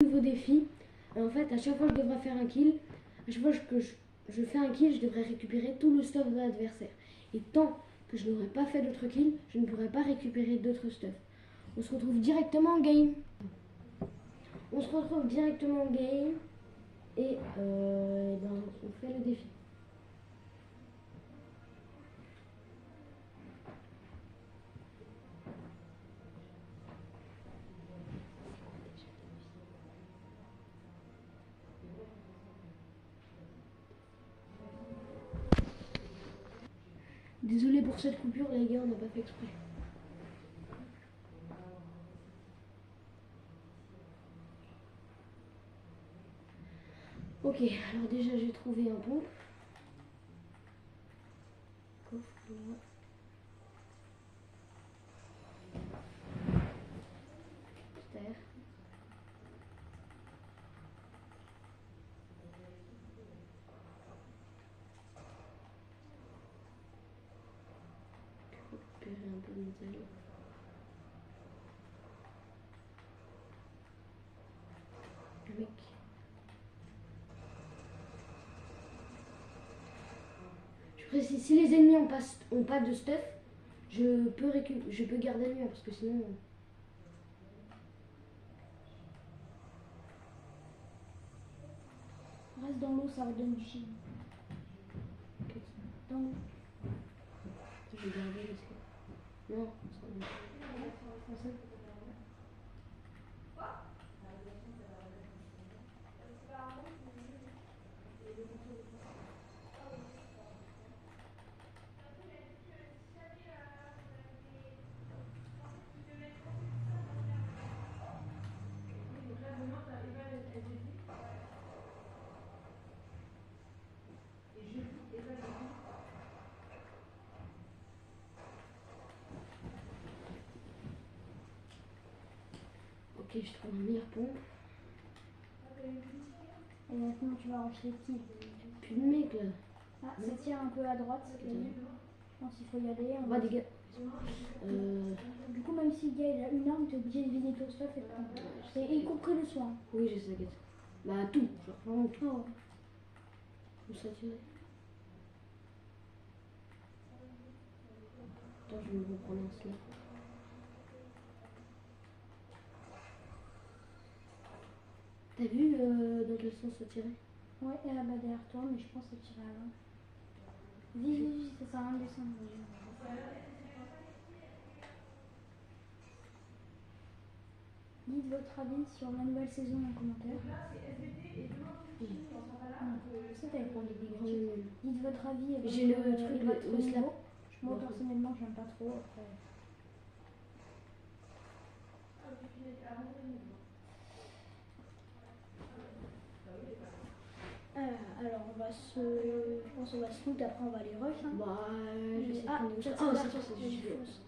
Nouveau défi. En fait, à chaque fois que je devrais faire un kill, à chaque fois que je fais un kill, je devrais récupérer tout le stuff de l'adversaire. Et tant que je n'aurai pas fait d'autres kills, je ne pourrai pas récupérer d'autres stuff. On se retrouve directement en game. On se retrouve directement en game et ben, on fait le défi. Désolé pour cette coupure les gars, on n'a pas fait exprès. Ok, alors déjà j'ai trouvé un pompe. Coffre, terre. Récupérer un peu de métal. Mec. Je précise, si les ennemis ont pas de stuff, je peux garder le mien parce que sinon. Reste dans l'eau, ça redonne du chill. Dans l'eau. Je vais garder le stuff. Non, ça va. Ok, je trouve un meilleur pont. Et maintenant, tu vas enchaîner qui? Plus de mec là. Ah, ça tire un peu à droite. Je pense qu'il faut y aller. On va des gars. Du coup, même si le gars il a une arme, t'es obligé de vider ton stuff et de prendre. C'est y compris le soin. Oui, je sais, t'inquiète. Bah, tout. Genre vraiment tout. Oh. Où ça tirait. Attends, je vais me reprendre un slap. T'as vu dans quel sens ça tirait? Ouais, et là-bas derrière toi, mais je pense que ça tire à l'avant. Vite, ça sert à rien de descendre. Dites votre avis sur la nouvelle saison en commentaire. C'est t'avais pour les dégâts. Dites votre avis. J'ai le truc, le slap. Moi personnellement, j'aime pas trop. Après. Alors on va se. Je pense qu'on va se loot, après on va aller rush. Hein. Bah, je sais Ah, pas. ça Oh, c'est ça, c'est juste. juste.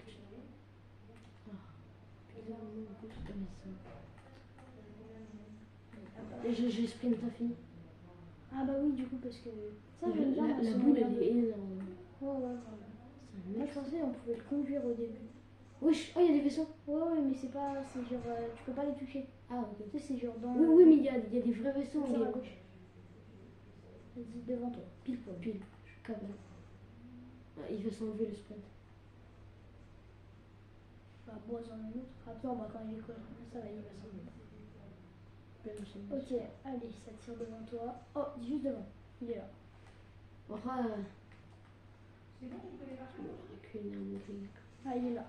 J'ai sprint, t'as fini. Ah bah oui, du coup, parce que ça, j'aime bien. La boule, elle est énorme. Ouais, voilà. Moi, je pensais on pouvait le conduire au début. Wesh, oh, il y a des vaisseaux. Ouais, mais c'est pas. C'est genre. Tu peux pas les toucher. Ah, ok. Tu sais, c'est genre dans. Oui, mais il y a des vrais vaisseaux. Tire à gauche. Vas-y, devant toi. Pile poil. Pile. Je cavale. Ah, il va s'enlever le sprint. Bah, bois en un autre. Après, on va quand il est collé. Ça va, il va s'enlever. Ok, allez, ça tire devant toi. Oh, juste devant. Il est là. Voilà. C'est bon, tu peux les faire. Ah, il est là.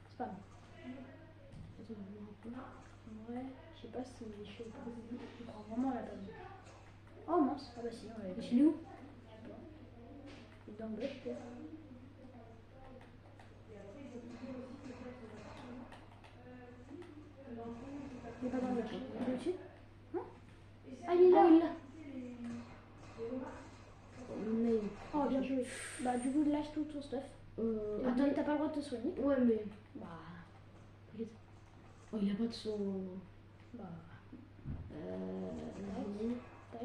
C'est pas bon. Attends, je me rappelle. En vrai, je sais pas si je fais il prend vraiment la peine. Oh mince. Ah bah si, on l'avait. Je l'ai où? Je sais pas. Il est dans le bloc, peut-être. Il est pas dans le bloc. Il est au-dessus? Hein? Ah, il est là. Oh, bien joué. Bah, du coup, lâche tout ton stuff. Attends, t'as pas le droit de te soigner. Ouais, mais. Bah. T'inquiète. Oh, il a pas de son. Bah. Vas-y. Tac.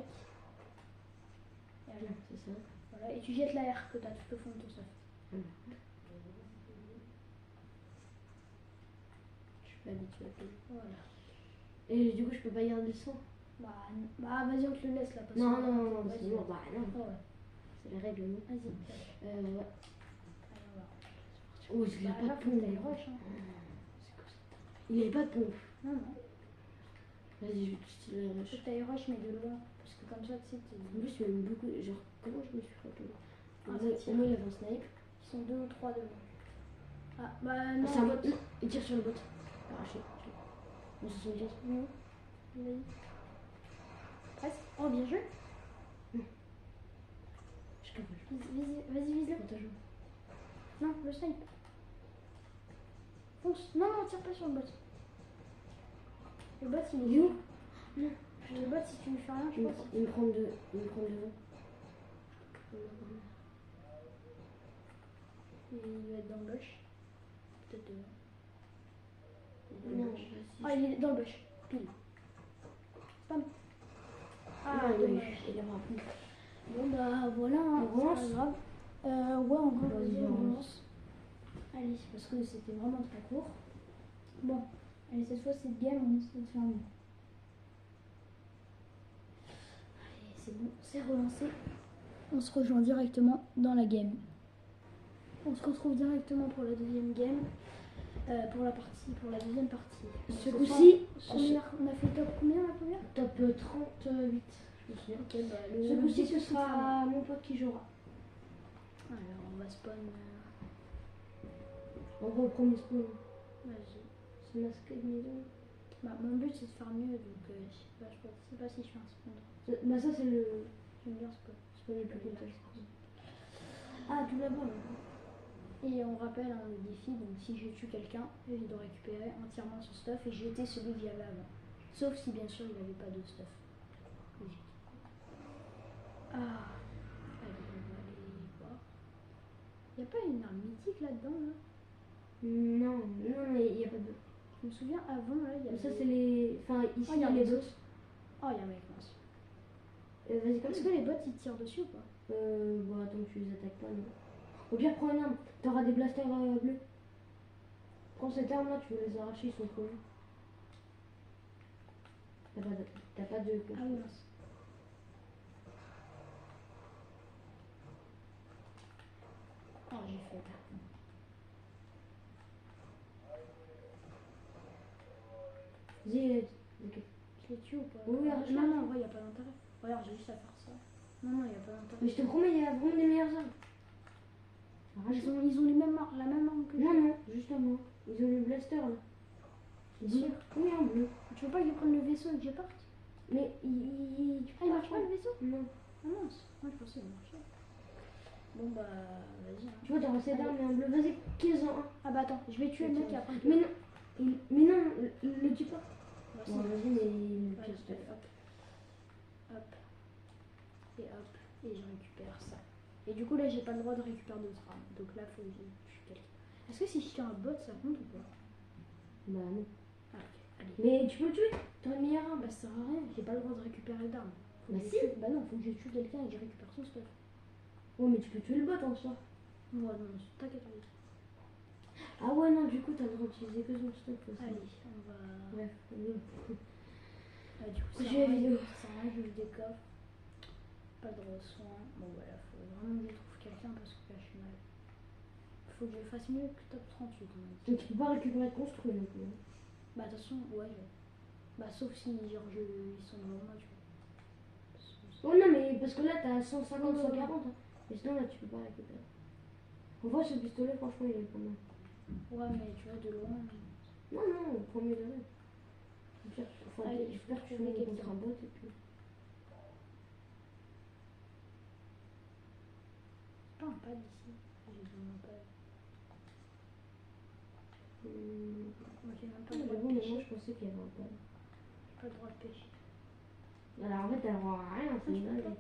Et allez. C'est ça. Voilà. Et tu jettes l'air que t'as tout au fond de ton stuff. Je suis pas habituée à tout. Voilà. Et du coup, je peux pas garder le sang. Bah vas-y, on te le laisse là. Parce Non, que- non, non, vas-y. c'est bon, bah non. Ouais. C'est les règles, non. Vas-y. Ouais. Allez, on va. Oh, il a Bah, pas là, de faut que pompe. t'ailles rush, hein. C'est quoi ça? Il avait pas de pompe. Non, non. Vas-y, je vais te styler Faut rush. que t'ailles rush, mais de loin. Parce que comme ça, tu sais, En plus, il y a eu beaucoup. Genre, comment je me suis retourné? Ah, Au ça moins, tire. au moins, il avait un snipe. ils sont 2 ou 3 devant. Ah, bah Ah, non, c'est un bot. bot. Non, il tire sur le bot. Arraché. Bon, 75. Non. Vas-y. Presque. Oh, bien joué. Je capable. Vas-y, vise-le. Avantage. Non, le snipe. Fonce. Non, non, tire pas sur le bot. Le bot, il est où? Non. Le bot, si tu lui fais rien, je Il me pense. il me prend deux. Il me prend devant. Il doit être dans le bush. Peut-être devant. Non, Ah, il est dans le bush. Pile. Spam. Ah, Ah, dommage. il a rappelé. Bon, bah voilà, hein, On c'est relance pas grave. Ouais, on va Vas-y, on on relance. Allez, parce que c'était vraiment très court. Bon, allez, cette fois, cette game, on essaie de faire mieux. Allez, c'est bon, c'est relancé. On se rejoint directement dans la game. On se retrouve directement pour la deuxième game. Pour la deuxième partie. Ce coup-ci, On a fait top combien la première? top 38. Je me souviens. Ok, bah, Ce coup-ci, ce l'objectif, c'est de faire sera mon pote qui jouera. mieux. Alors, on va spawn. On va au premier spawn. Vas-y. C'est masqué de maison. Bah, mon but c'est de faire mieux, donc je sais pas si je fais un spawn. Bah, ça, c'est le J'aime bien spawn. spawn le plus complet. Ah, tout là-bas. Là. Et on rappelle hein, le défi, donc si je tue quelqu'un, je dois récupérer entièrement son stuff et jeter celui que j'avais avant. Sauf si bien sûr il n'avait pas de stuff. Logique. Ah, allez, on va aller voir. Il n'y a pas une arme mythique là-dedans là? Non, non, mais il n'y a pas de. Je me souviens avant là, il y avait. Ça, c'est les. Enfin, ici, Oh, il y a les bots. Oh, il y a un mec mince. Vas-y, comme Est-ce ça. que les bots ils tirent dessus ou pas? Bon, attends, tu les attaques pas, non. Au pire, prends une arme. T'auras des blasters bleus. Prends cette arme-là, tu veux les arracher, ils sont trop longs. T'as pas de. Ah oui, mince. Oh, j'ai fait. Vas-y, ok. Je les tue ou pas? Oui, arrache-les. Non, non, en vrai, il n'y a pas d'intérêt. Regarde, j'ai juste à faire ça. Non, non, il n'y a pas d'intérêt. Mais je te promets, il y a vraiment des meilleures armes. Arrache. Ils ont les mêmes la même arme que Non, non, justement. Ils ont le blaster là. C'est sûr. Oui, en bleu. Tu veux pas qu'ils prennent le vaisseau et que je parte? Mais Ah, il marche pas le vaisseau? Non. Ah mince, moi je pensais qu'il marchait. Bon bah, vas-y. Hein. Tu vois, t'auras cette arme, mais en bleu. Vas-y, 15 en 1. Ah bah attends, je vais tuer le mec et après. Mais non, mais non, le tue pas. Bah, Bon, vas-y, mais le Ouais, pire je stuff. fais hop. Hop. Et hop. Et je récupère ça. Et du coup là j'ai pas le droit de récupérer d'autres armes. Donc là faut que je tue quelqu'un. Est-ce que si je tue un bot ça compte ou pas? Bah non. Ah ok, allez. Mais tu peux le tuer, t'auras une meilleure arme. Bah ça sert à rien, j'ai pas le droit de récupérer d'armes. Faut Bah que je si. tue- Bah non, faut que je tue quelqu'un et que je récupère son stuff. Ouais, mais tu peux tuer le bot en soi. Ouais non, t'inquiète pas. Ah ouais, non, du coup, t'as le droit d'utiliser que son stuff aussi. Allez, on va. Bref, Ah, du coup, ça J'ai la vidéo. Ça rend juste des coffres. Pas de soins. Bon, voilà, faut vraiment que je trouve quelqu'un parce que là, je suis mal. Faut que je fasse mieux que top 38. On m'a dit. donc tu peux pas récupérer de construit non plus. Hein. Bah, attention, ouais. Bah, sauf si, genre, ils sont devant moi, tu vois. Oh non, mais parce que là, t'as 150, 140. Hein. Mais sinon, là, tu peux pas récupérer. On voit ce pistolet, franchement, il est pas mal. Ouais, mais tu vois, de loin. Non, non, au premier degré. Au pire, Allez, j'espère que tu trouver fais quelqu'un. contre un bot et puis. C'est pas un pad ici. J'ai besoin d'un pad. Moi, j'ai même pas Ah, le droit j'avoue, de mais pêcher. moi, je pensais qu'il y avait un bot. J'ai pas le droit de pêcher. Alors en fait, t'as le droit à rien, c'est je une peux dingue. pas.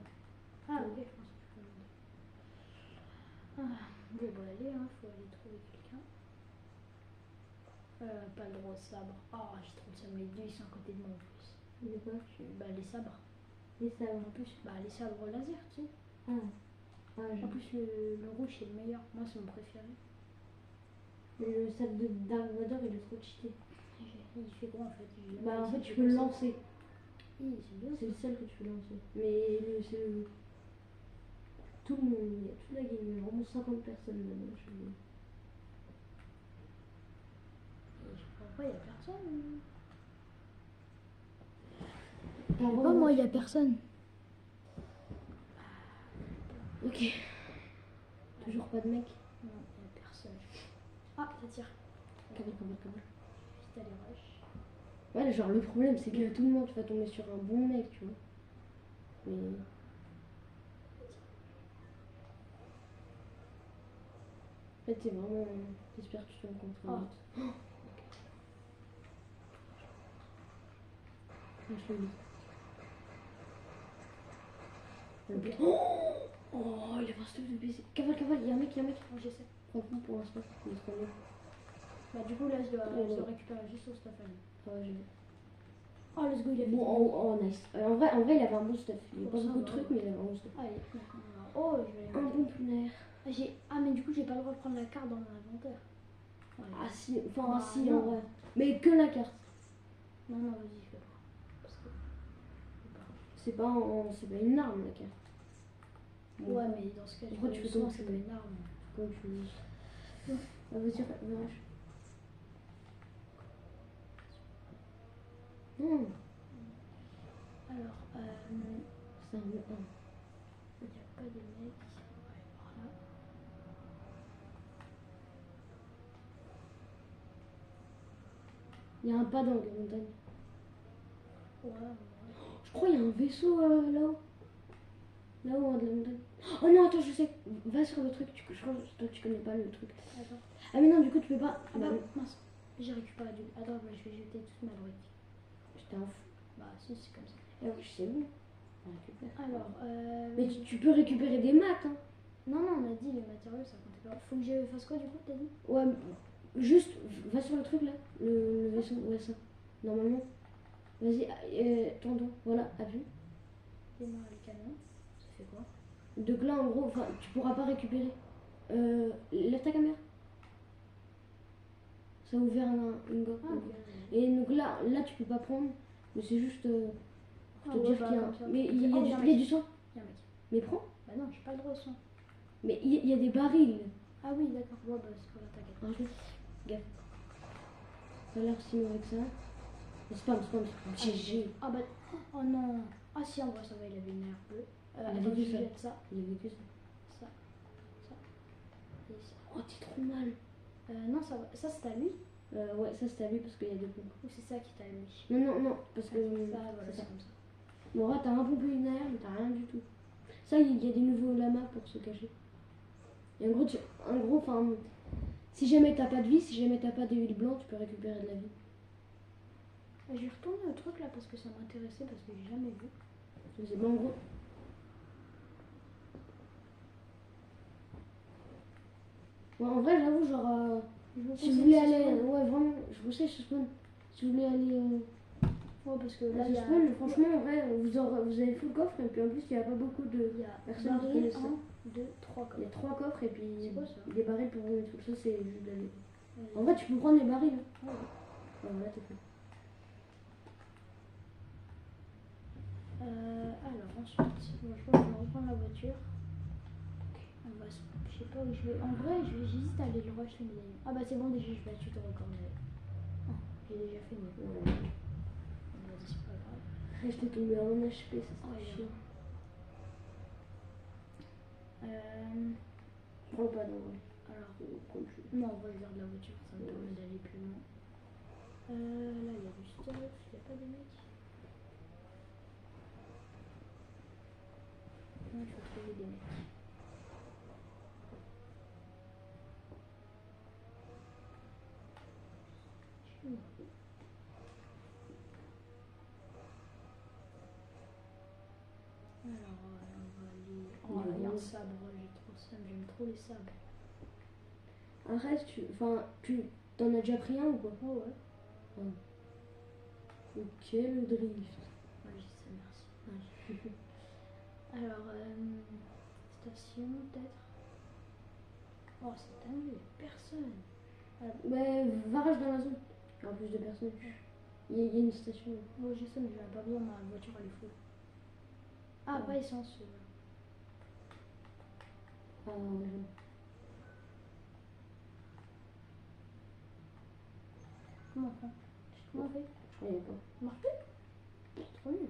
Ah, ok, je pense que je peux demander. Ah, bon, bah, allez, hein, faut aller trouver quelqu'un. Pas le droit au sabre. Oh, j'ai trop de sabre. Les deux, ils sont à côté de moi en plus. De quoi? Bah, les sabres. Les sabres. En plus, bah, les sabres laser, tu sais. Ah. Ah, En plus, le rouge, c'est le meilleur. Moi, c'est mon préféré. le sabre de Dark Vador, il est trop cheaté. Il fait quoi en fait? Bah en fait tu peux le lancer. Oui, c'est bien. C'est le seul que tu peux lancer. Mais c'est le... Tout le monde, il y a toute la game, il y a vraiment 50 personnes là-dedans. Je comprends pas, il y a personne. Pas moi, il y a personne. Ok. Toujours pas de mec. Non, il y a personne. Ah, ça tire. Comment. Vite aller rush. Ouais, genre le problème c'est que tout le monde va tomber sur un bon mec, tu vois. Mais... En fait, c'est vraiment... J'espère que tu tombes contre un autre. Je le lis. Okay. Oh, il a pas un stuff de baiser. Cavale, il y a un mec. Oh, j'essaie. Franchement, pour l'instant, il est trop bien. Bah, du coup, là, je dois récupérer juste son stuff à lui. Ouais, j'ai vu. Oh, let's go, il a fait. Bon, oh, nice. En vrai, il avait un bon stuff. Il n'y a pas beaucoup de trucs, mais il avait un bon stuff. Allez, oh, je vais. Un bon punaire. Ah, mais du coup, j'ai pas le droit de prendre la carte dans mon inventaire. Ouais. Ah, si, enfin, Bah, si, non. en vrai. Mais que la carte. Non, vas-y, je fais pas. Parce que... C'est pas une arme, la carte. Bon, ouais, mais dans ce cas, pourquoi tu fais souvent, comme c'est tu pas veux. une arme. Comme tu veux. Ah, vas-y, vache. Non, Alors, c'est un 1. il n'y a pas de mec. Ouais, voilà. Il y a un pas dans la montagne. Ouais. Je crois qu'il y a un vaisseau là-haut. Là-haut, en haut de la montagne. Oh non, attends, je sais. Va sur le truc. Je crois que toi, tu connais pas le truc. Attends. Ah, mais non, du coup, tu peux pas. Ah bah, mince. J'ai récupéré du. Attends, bah, je vais jeter toute ma brique. J'étais un fou. Bah, si, c'est comme ça. Eh oui, c'est bon. On récupère. Alors, Mais tu peux récupérer des maths, hein. Non, on a dit les matériaux, ça comptait pas. Faut que je fasse quoi du coup, t'as dit? Ouais, juste, va sur le truc là. Le vaisseau, ouais, ça. Normalement. Vas-y, tendons. Voilà, appuie. Démarrer le canon. Ça fait quoi? Donc là, en gros, tu pourras pas récupérer. Lève ta caméra. Ça a ouvert une gorge. Ah, ok. Et donc là, tu peux pas prendre. Mais c'est juste pour te dire qu'il y a comme ça. Mais il y Oh, a il y a un du mec. sang. Il y a un mec. Mais prends. Bah non, j'ai pas le droit au son. Mais il y a des barils. Ah oui, d'accord. Ouais, bah c'est pas la t'inquiète. Rajoute. Gaffe. Ça a l'air si mauvais que ça. Spam. GG. Ah bah. Oh non. Ah si, en vrai, ça va, il avait une air bleue. Il Attends, avait je ça. jette ça. Il avait que ça. Ça. Et ça. Oh, t'es trop mal. Non, ça va. Ça, c'est à lui? Ouais, ça c'est à lui parce qu'il y a des pompes. Ou c'est ça qui t'a lui? Non, parce que. Bah voilà, c'est comme ça. Bon, là, t'as un pompe linéaire, mais t'as rien du tout. Ça, il y a des nouveaux lamas pour se cacher. Et en gros, enfin, si jamais t'as pas de vie, si jamais t'as pas d'huile blanche, tu peux récupérer de la vie. Je vais retourner au truc là parce que ça m'intéressait, parce que j'ai jamais vu. C'est bon, en gros. Ouais, en vrai, j'avoue, genre, si vous voulez aller. Ouais, vraiment, je vous sais, ce spawn. Si vous voulez aller. Ouais, parce que là, ce il y a. spawn, franchement, en vrai, vous avez full coffre, et puis en plus, il n'y a pas beaucoup de. Il y a personnes qui baril, connaissent ça. 1, 2, 3 Il y a 3 coffres, et puis C'est quoi, ça des barils pour les trucs. Ça, c'est juste de la. En Ouais. vrai, tu peux prendre les barils. Hein. Ouais. Ouais, voilà, t'es fait. Alors ensuite, moi, je crois que je vais reprendre la voiture. On va je sais pas où je vais. En vrai, j'hésite à aller le rush les médaillons. Ah bah c'est bon, déjà je vais tuer ton record. Oh, j'ai déjà fait mieux. Ouais. Vas-y, c'est pas grave. Reste tombé à 1 HP, ça Ouais, serait chiant. Prends pas dans vrai. Alors, Prends le jeu. non, on va vers de la voiture, ça me permet d'aller plus loin. Là, il y a du stuff, il n'y a pas de mecs. Non, il faut trouver des mecs. Alors, on va aller. Oh, il y a un sabre, j'ai trop ça, j'aime trop les sabres. Arrête, tu t'en as déjà pris un ou pas? Oh, ouais. Ok, le drift. Ouais, j'ai ça, merci. Alors, station, peut-être. Oh, c'est dingue, il n'y a personne. Mais va rush dans la zone. Il y aura plus de personnes. Il y a une station. Moi je sais, mais j'en ai pas besoin, ma voiture elle est full. Ah, pas essence. Ah, Comment on fait? Comment on fait? je connais pas. Ça marche plus? C'est trop nul.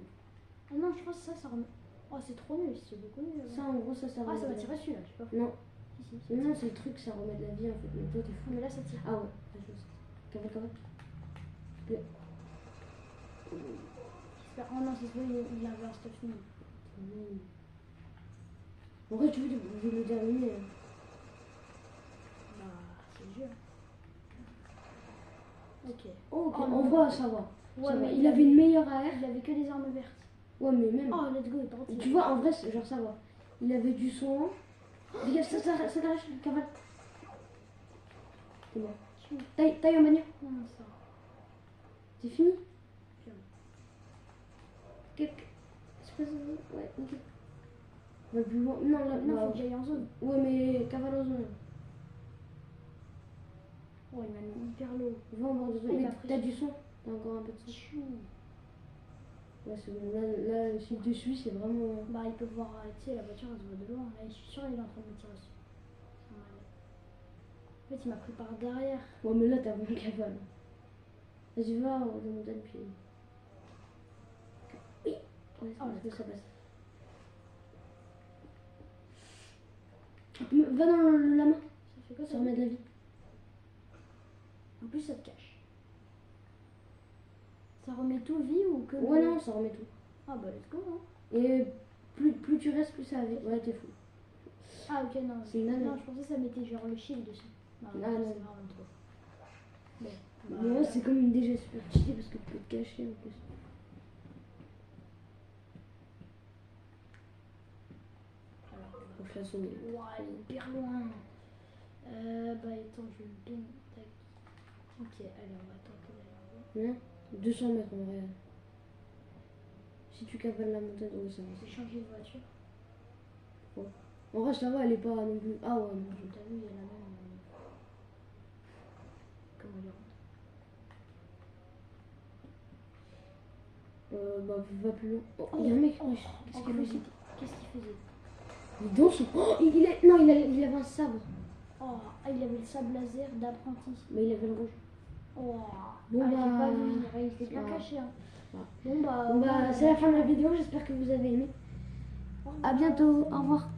Ah non, je pense que ça remet. Oh, c'est trop nul, c'est beaucoup nul. Ça, en gros, ça Ah, remet ça va de la tirer celui-là, je sais pas. vie. Non, Si, si. non, c'est le truc, ça remet de la vie en fait. Mais toi, t'es fou. Mais là, ça tire. Ah ouais, la chose. Cavale. Oh non, c'est celui il avait un stuff nul. En vrai, tu veux le terminer. Bah, c'est le jeu. Ok. Oh, ok, Oh, en non. vrai, ça va. Ouais, Ça va. mais Il avait une meilleure AR. Il avait que des armes vertes. Ouais, mais même. Oh, let's go, il est parti. Tu vois, en vrai, genre, ça va. Il avait du son. Regarde, ça t'arrache, cavale. C'est bon. Taille en bagnole. Non, non, ça. C'est fini. Bien. Espèce de. Ouais, ok. Va plus loin. Non, là, Non, bah, faut que j'aille en zone. ouais, mais cavale en zone. Oh, il m'a mis hyper low. Va en bord de zone. Il Mais m'a pris. t'as du son. T'as encore un peu de son. Tchou. Ouais, c'est bon. Là, si tu suis, c'est vraiment. Bah, il peut voir, tu sais, la voiture elle se voit de loin. Là, je suis sûre qu'il est en train de me tirer dessus. Ça m'a l'air. En fait, il m'a pris par derrière. Ouais, mais là, t'as vraiment cavale. Vas-y, va en haut de montagne, puis. Oui. Ouais, Oh, ça passe. Va dans le lama. Ça fait quoi Ça ça? remet de la vie. En plus, ça te cache. Ça remet tout vie ou que. Ouais, non, ça remet tout. Ah, bah, let's go, hein. Et plus tu restes, plus ça va. Ouais, t'es fou. Ah, ok, non. C'est une Non, année. je pensais que ça mettait genre le shield dessus. Non, Ah, non, non. c'est vraiment trop. Bon. Mais ouais, c'est comme déjà super cheaté parce que tu peux te cacher en plus. Alors, Faut que je fasse sonner. ouah, il est hyper loin. Bah, attends, je vais bien. Tac. Ok, allez, on va tenter d'aller en haut. Hein 200 mètres en vrai. Si tu cavales la montagne, ouais, ça va. J'ai changé de voiture. En vrai, ça va, elle est pas non plus. Ah ouais, non. T'as vu, il y a la même. Comment il rentre? Bah, va plus loin. Oh, il y a un mec. Oh, Qu'est-ce en qu'il plus, fait qu'est-ce qu'il faisait? Il danse. Oh, non, il avait un sabre. Oh, ah, il avait le sable laser d'apprenti. Mais il avait le rouge. Oh, Bon, ah, j'ai bah, pas vu venir, il était bien ouais. caché. Hein. Ouais. Bon, bah, Bon, bah, c'est la fin de la vidéo. J'espère que vous avez aimé. À bientôt. Au revoir.